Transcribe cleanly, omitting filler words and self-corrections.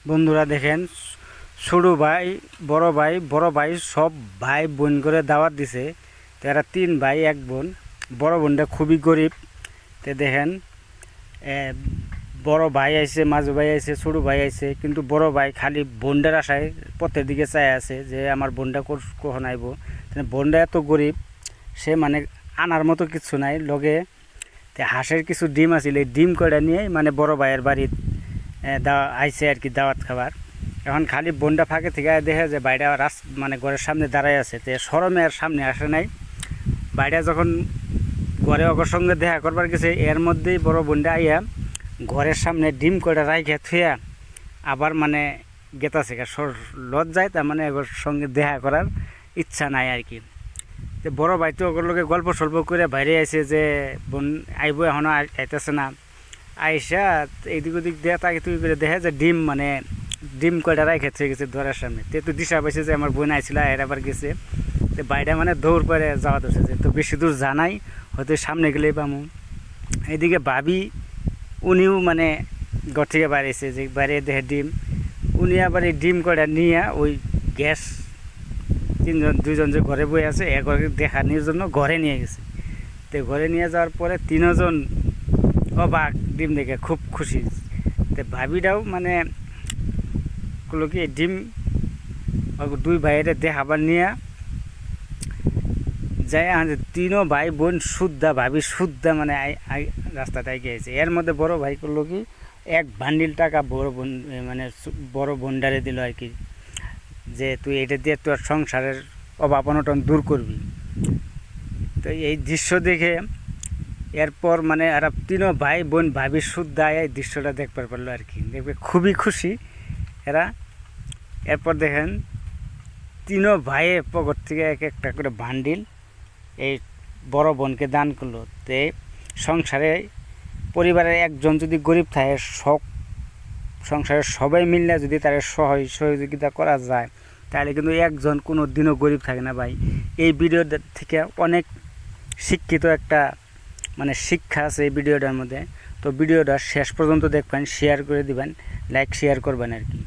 বন্ধুরা দেখেন, ছোট ভাই বড় ভাই সব ভাই বোন করে দাওয়াত দিছে। তো এরা 3 ভাই 1 বোন। বড় বোনটা খুবই গরিব। তো দেখেন, এ, বড় ভাই আইছে, মাঝু ভাই আইছে, ছোট ভাই আইছে, কিন্তু বড় ভাই খালি বোনটার আশায় পথের দিকে চাই আছে যে আমার বোনটা কখন আইব। বোনটা এত গরিব, সে মানে আনার মতো কিছু নাই লগে। তো হাঁসের কিছু ডিম আছিল, এই ডিম কয়টা নিয়ে মানে বড় ভাইয়ের বাড়ির আইছে আর কি দাওয়াত খাবার। এখন খালি বোনটা ফাঁকে থেকে দেখে যে বাইরে মানে ঘরের সামনে দাঁড়ায় আছে। তো শরমে আর সামনে আসে নাই। বাইরে যখন ঘরে অগর সঙ্গে দেখা করবার গেছে, এর মধ্যেই বড় বোনটা আইয়া ঘরের সামনে ডিম কয়টা রাইখে থুয়া আবার মানে গেতাছে লজ্জায়, তার মানে এগোর সঙ্গে দেখা করার ইচ্ছা নাই আর কি। তো বড় ভাই তো ওগুলোকে লোকে গল্প সল্প করে বাইরে আইছে যে বোন আইব, এখনও আইতেছে না। আইসা এইদিক ওদিক দিয়ে তাকে তুই করে দেখে যে ডিম কয়টা রাই খেতে গেছে ধরার সামনে। তো একটু দিশা পাইছে যে আমার বোন আইছিল, এর আবার গেছে। তো বাইরে মানে দৌড় পরে যাওয়া ধরছে যে তো বেশি দূর জানাই, হয়তো সামনে গেলেই পামু। এইদিকে ভাবি, উনিও মানে ঘর থেকে বাইরেছে, যে বাইরে দেখে ডিম। উনি আবার এই ডিম কয়টা নিয়ে ওই গ্যাস দুইজন যে ঘরে বই আছে একবারে দেখানোর জন্য ঘরে নিয়ে গেছে। তো ঘরে নিয়ে যাওয়ার পরে 3জন অবাক, ডিম দেখে খুব খুশি। তো ভাবিটাও মানে গুলো কি ডিম 2 ভাইয়ের দেখাবার নিয়ে যাই। 3 ভাই বোন শুদ্ধা, ভাবি শুদ্ধা মানে রাস্তাটায় গিয়েছে। এর মধ্যে বড় ভাই করলো কি 1 বান্ডিল টাকা বড় বোন মানে বড় বোনডারে দিল আর কি, যে তুই এটা দিয়ে তোর সংসারের অভাব অনটন দূর করবি। তো এই দৃশ্য দেখে এরপর মানে এরা 3 ভাই বোন ভাবি শুদ্ধা এই দৃশ্যটা দেখতে পারলো আর কি, দেখবে খুবই খুশি এরা। এরপর দেখেন 3 ভাইয়ের পকেট থেকে এক একটা করে বান্ডিল এই বড় বোনকে দান করলো। তে সংসারে পরিবারের একজন যদি গরিব থাকে, সংসারের সবাই মিললে যদি তার সহযোগিতা করা যায়, তাহলে কিন্তু একজন কোনো দিনও গরিব থাকে না ভাই। এই ভিডিও থেকে অনেক শিক্ষিত একটা মানে শিক্ষা আছে এই ভিডিওটার মধ্যে। তো ভিডিওটা শেষ পর্যন্ত দেখবেন, শেয়ার করে দিবেন, লাইক শেয়ার করবেন আর কি।